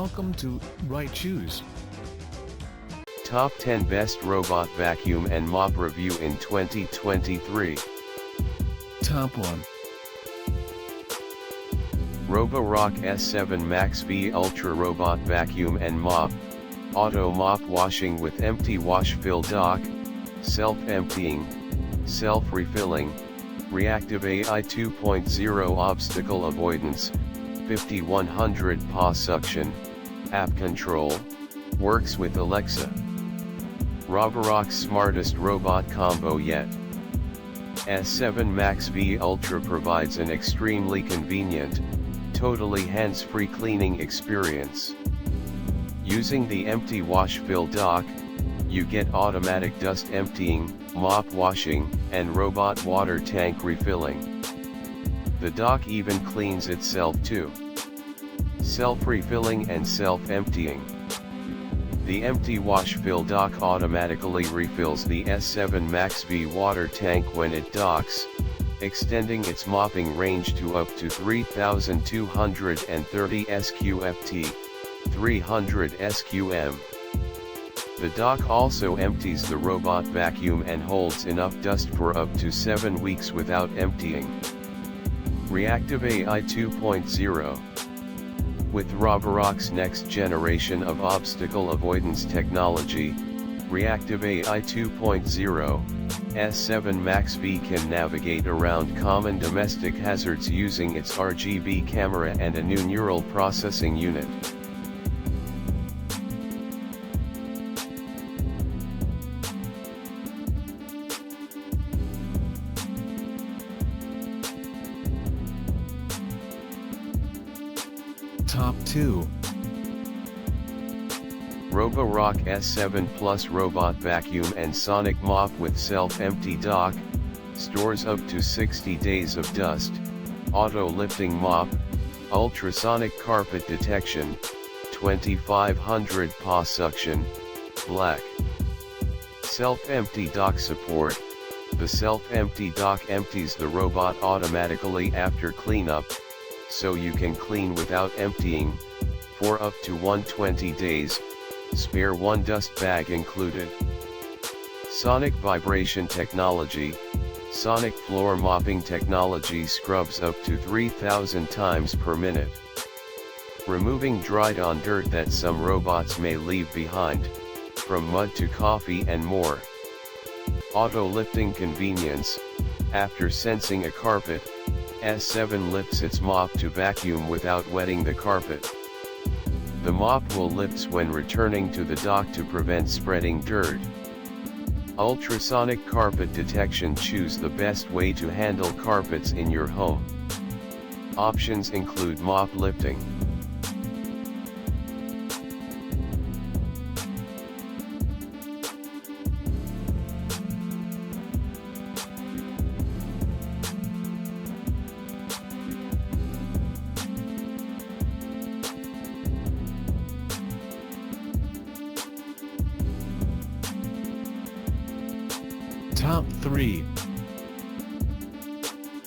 Welcome to Right Choose. Top 10 Best Robot Vacuum and Mop Review in 2023. Top 1. Roborock S7 MaxV Ultra Robot Vacuum and Mop, Auto Mop Washing with Empty Wash Fill Dock, Self-Emptying, Self-Refilling, ReactiveAI 2.0 Obstacle Avoidance, 5100 PA Suction, App Control, works with Alexa. Roborock's smartest robot combo yet. S7 MaxV Ultra provides an extremely convenient, totally hands-free cleaning experience. Using the empty wash fill dock, you get automatic dust emptying, mop washing, and robot water tank refilling. The dock even cleans itself too. Self-refilling and self-emptying. The empty wash fill dock automatically refills the S7 MaxV water tank when it docks, extending its mopping range to up to 3,230 SQFT, 300 SQM. The dock also empties the robot vacuum and holds enough dust for up to 7 weeks without emptying. ReactiveAI 2.0. With Roborock's next generation of obstacle avoidance technology, ReactiveAI 2.0, S7 MaxV can navigate around common domestic hazards using its RGB camera and a new neural processing unit. Top 2. Roborock S7 Plus Robot Vacuum and Sonic Mop with Self-Empty Dock, stores up to 60 days of dust, auto-lifting mop, ultrasonic carpet detection, 2500 PA suction, black. Self-empty dock support. The self-empty dock empties the robot automatically after cleanup, so you can clean without emptying, for up to 120 days, spare one dust bag included. Sonic vibration technology. Sonic floor mopping technology scrubs up to 3,000 times per minute, removing dried-on dirt that some robots may leave behind, from mud to coffee and more. Auto-lifting convenience. After sensing a carpet, S7 lifts its mop to vacuum without wetting the carpet. The mop will lift when returning to the dock to prevent spreading dirt. Ultrasonic carpet detection. Choose the best way to handle carpets in your home. Options include mop lifting. Top 3.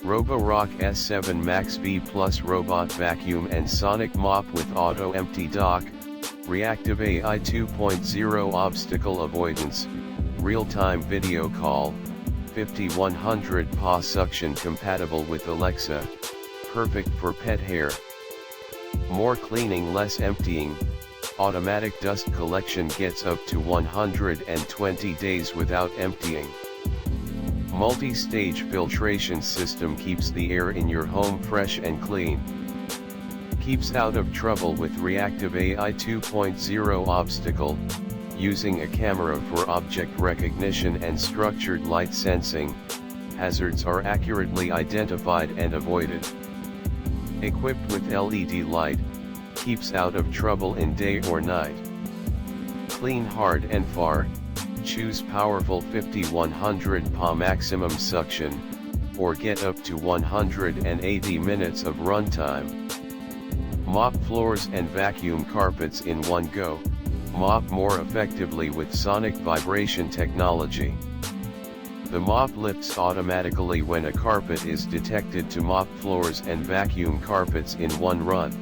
Roborock S7 MaxV Plus Robot Vacuum and Sonic Mop with Auto Empty Dock, ReactiveAI 2.0 Obstacle Avoidance, Real-Time Video Call, 5100 PA Suction compatible with Alexa, perfect for pet hair. More cleaning, less emptying. Automatic dust collection gets up to 120 days without emptying. Multi-stage filtration system keeps the air in your home fresh and clean. Keeps out of trouble with ReactiveAI 2.0 Obstacle, using a camera for object recognition and structured light sensing, hazards are accurately identified and avoided. Equipped with LED light, keeps out of trouble in day or night. Clean hard and far. Choose powerful 5100 PA maximum suction, or get up to 180 minutes of runtime. Mop floors and vacuum carpets in one go. Mop more effectively with sonic vibration technology. The mop lifts automatically when a carpet is detected to mop floors and vacuum carpets in one run.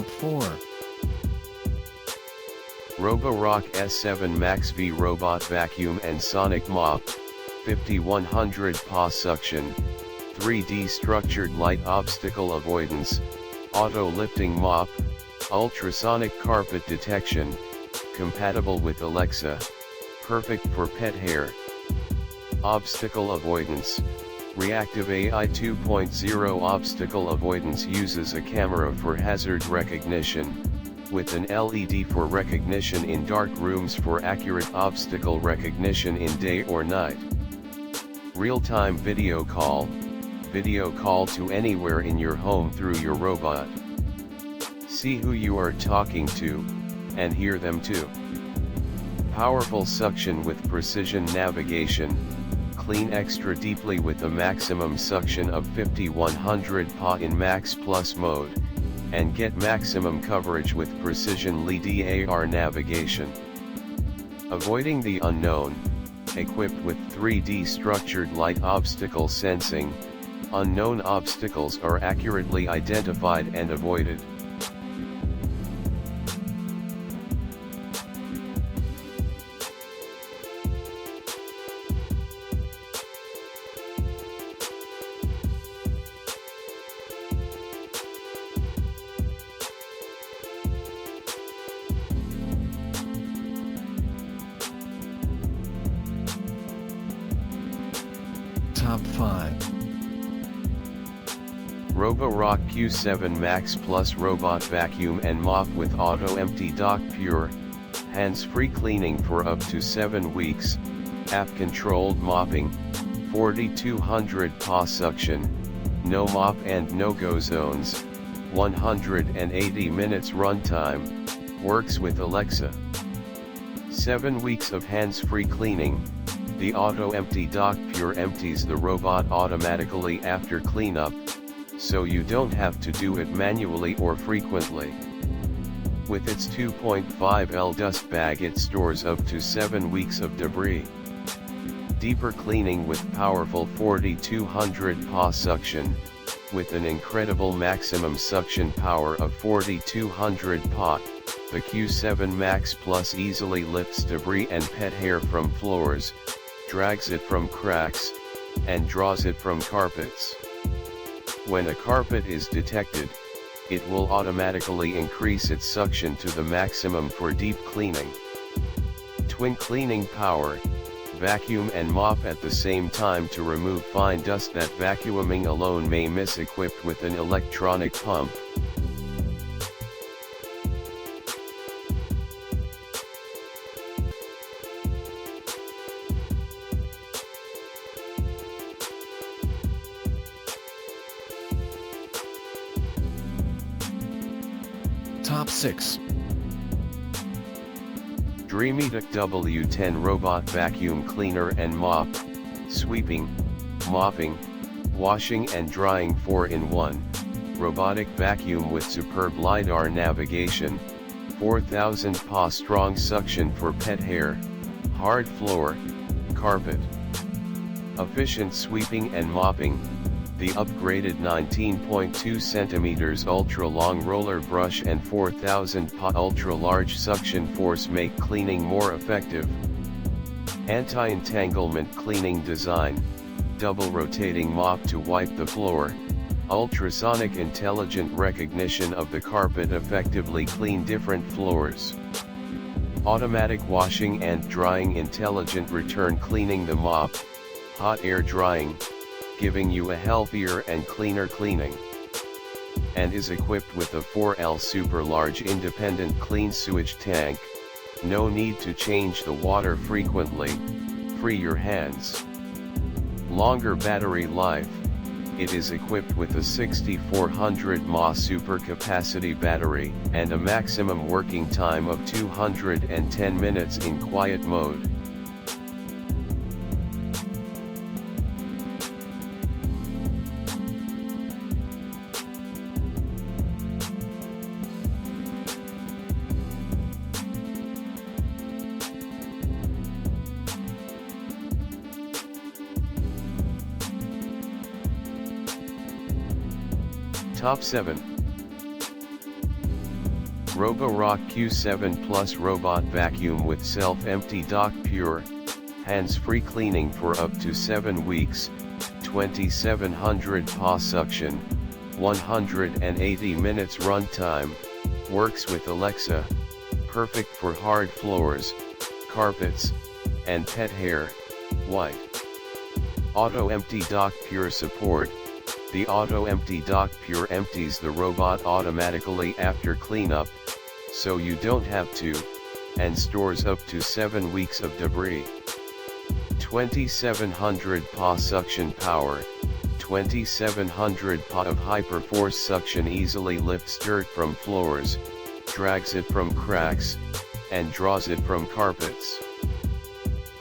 Top 4. Roborock S7 MaxV Robot Vacuum and Sonic Mop, 5100 PA Suction, 3D Structured Light Obstacle Avoidance, Auto Lifting Mop, Ultrasonic Carpet Detection, compatible with Alexa, perfect for pet hair. Obstacle Avoidance. ReactiveAI 2.0 Obstacle Avoidance uses a camera for hazard recognition, with an LED for recognition in dark rooms for accurate obstacle recognition in day or night. Real-time video call. Video call to anywhere in your home through your robot. See who you are talking to, and hear them too. Powerful suction with precision navigation. Clean extra deeply with a maximum suction of 5100 PA in Max Plus mode, and get maximum coverage with precision LiDAR navigation. Avoiding the unknown. Equipped with 3D structured light obstacle sensing, unknown obstacles are accurately identified and avoided. Top 5. Roborock Q7 Max Plus Robot Vacuum and Mop with Auto Empty Dock Pure, hands-free cleaning for up to 7 weeks, app-controlled mopping, 4200 PA suction, no mop and no-go zones, 180 minutes runtime, works with Alexa. 7 weeks of hands-free cleaning. The Auto Empty Dock Pure empties the robot automatically after cleanup, so you don't have to do it manually or frequently. With its 2.5L dust bag, it stores up to 7 weeks of debris. Deeper cleaning with powerful 4200 PA suction, with an incredible maximum suction power of 4200 PA, the Q7 Max Plus easily lifts debris and pet hair from floors, drags it from cracks, and draws it from carpets. When a carpet is detected, it will automatically increase its suction to the maximum for deep cleaning. Twin cleaning power, vacuum and mop at the same time to remove fine dust that vacuuming alone may miss, equipped with an electronic pump. Top 6. Dreametech W10 Robot Vacuum Cleaner and Mop, sweeping, mopping, washing and drying 4-in-1, robotic vacuum with superb LiDAR navigation, 4000 PA strong suction for pet hair, hard floor, carpet. Efficient sweeping and mopping. The upgraded 19.2 cm ultra-long roller brush and 4000 PA ultra-large suction force make cleaning more effective. Anti-entanglement cleaning design, double rotating mop to wipe the floor, ultrasonic intelligent recognition of the carpet effectively clean different floors. Automatic washing and drying intelligent return cleaning the mop, hot air drying, giving you a healthier and cleaner cleaning. And is equipped with a 4L super large independent clean sewage tank, no need to change the water frequently, free your hands. Longer battery life. It is equipped with a 6400 mAh super capacity battery and a maximum working time of 210 minutes in quiet mode. Top 7. Roborock Q7 Plus Robot Vacuum with Self-Empty Dock Pure, hands-free cleaning for up to 7 weeks, 2700 PA suction, 180 minutes runtime, works with Alexa, perfect for hard floors, carpets, and pet hair, white. Auto Empty Dock Pure support. The Auto Empty Dock Pure empties the robot automatically after cleanup, so you don't have to, and stores up to 7 weeks of debris. 2700 PA suction power. 2700 PA of hyperforce suction easily lifts dirt from floors, drags it from cracks, and draws it from carpets.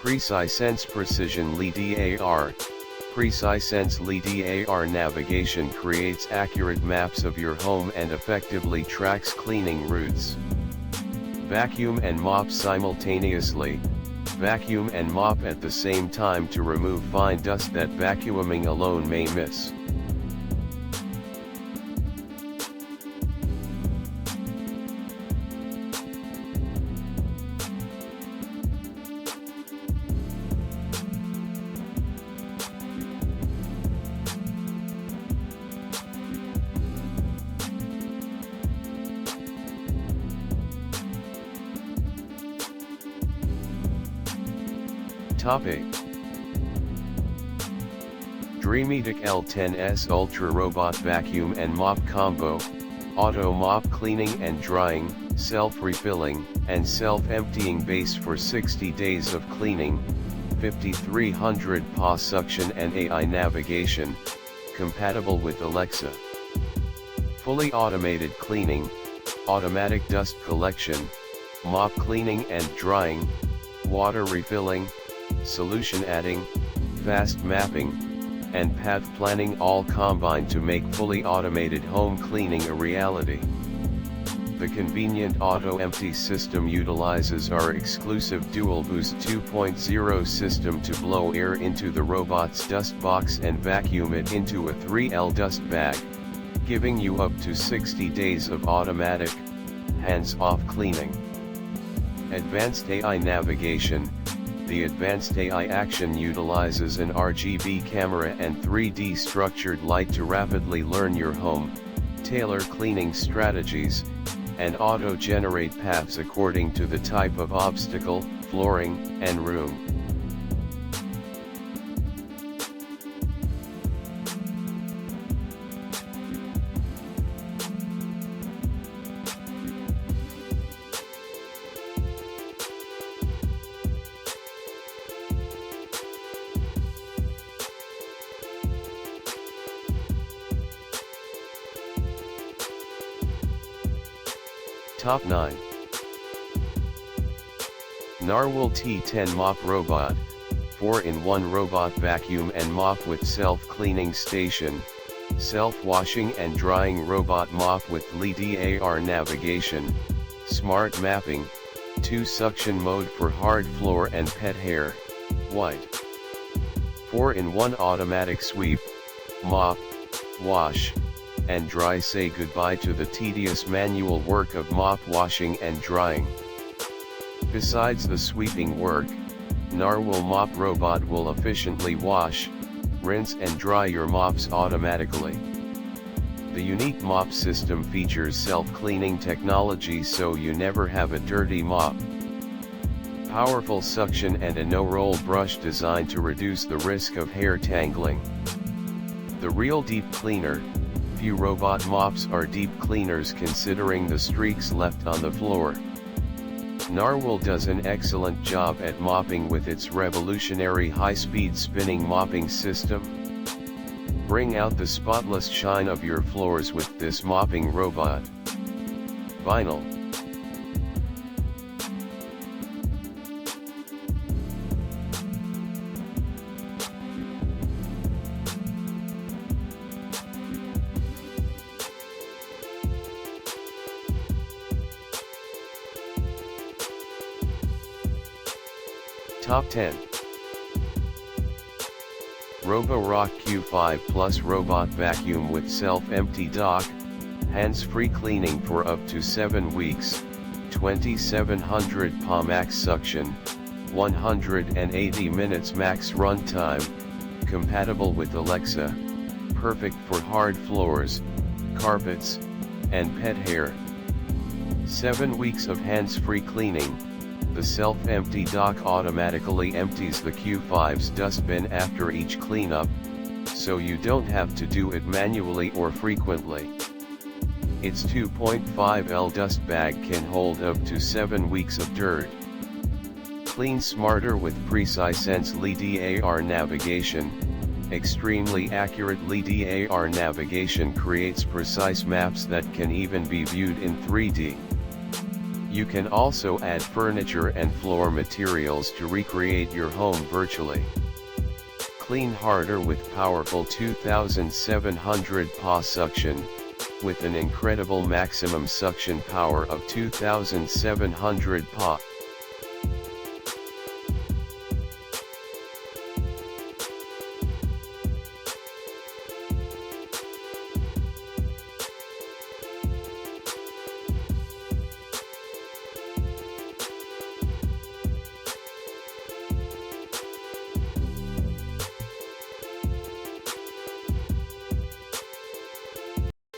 PreciSense Precision LiDAR. PreciSense LiDAR navigation creates accurate maps of your home and effectively tracks cleaning routes. Vacuum and mop simultaneously. Vacuum and mop at the same time to remove fine dust that vacuuming alone may miss. Top 8. Dreametech L10S Ultra Robot Vacuum and Mop Combo, Auto Mop Cleaning and Drying, Self-Refilling, and Self-Emptying Base for 60 days of cleaning, 5300 PA suction and AI navigation, compatible with Alexa. Fully automated cleaning, automatic dust collection, mop cleaning and drying, water refilling, solution adding, fast mapping, and path planning all combined to make fully automated home cleaning a reality. The convenient Auto Empty system utilizes our exclusive Dual Boost 2.0 system to blow air into the robot's dust box and vacuum it into a 3L dust bag, giving you up to 60 days of automatic, hands-off cleaning. Advanced AI navigation. The Advanced AI action utilizes an RGB camera and 3D structured light to rapidly learn your home, tailor cleaning strategies, and auto-generate paths according to the type of obstacle, flooring, and room. Top 9. Narwhal T10 Mop Robot, 4-in-1 Robot Vacuum and Mop with Self-Cleaning Station, Self-Washing and Drying Robot Mop with LiDAR Navigation, Smart Mapping, 2 Suction Mode for Hard Floor and Pet Hair, white. 4-in-1 Automatic Sweep, Mop, Wash, and dry. Say goodbye to the tedious manual work of mop washing and drying. Besides the sweeping work, Narwhal Mop Robot will efficiently wash, rinse and dry your mops automatically. The unique mop system features self-cleaning technology so you never have a dirty mop. Powerful suction and a no-roll brush designed to reduce the risk of hair tangling. The Real Deep Cleaner. Few robot mops are deep cleaners considering the streaks left on the floor. Narwhal does an excellent job at mopping with its revolutionary high-speed spinning mopping system. Bring out the spotless shine of your floors with this mopping robot. Vinyl. Top 10. Roborock Q5 Plus Robot Vacuum with Self-Empty Dock, Hands-free cleaning for up to 7 weeks, 2700 PA max suction, 180 minutes max runtime, compatible with Alexa, perfect for hard floors, carpets, and pet hair. 7 weeks of hands-free cleaning. The self-empty dock automatically empties the Q5's dustbin after each cleanup, so you don't have to do it manually or frequently. Its 2.5L dust bag can hold up to 7 weeks of dirt. Clean smarter with precise LiDAR navigation. Extremely accurate LiDAR navigation creates precise maps that can even be viewed in 3D. You can also add furniture and floor materials to recreate your home virtually. Clean harder with powerful 2700 PA suction, with an incredible maximum suction power of 2700 PA.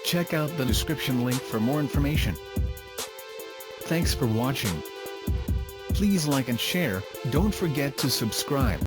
Check out the description link for more information. Thanks for watching. Please like and share, don't forget to subscribe.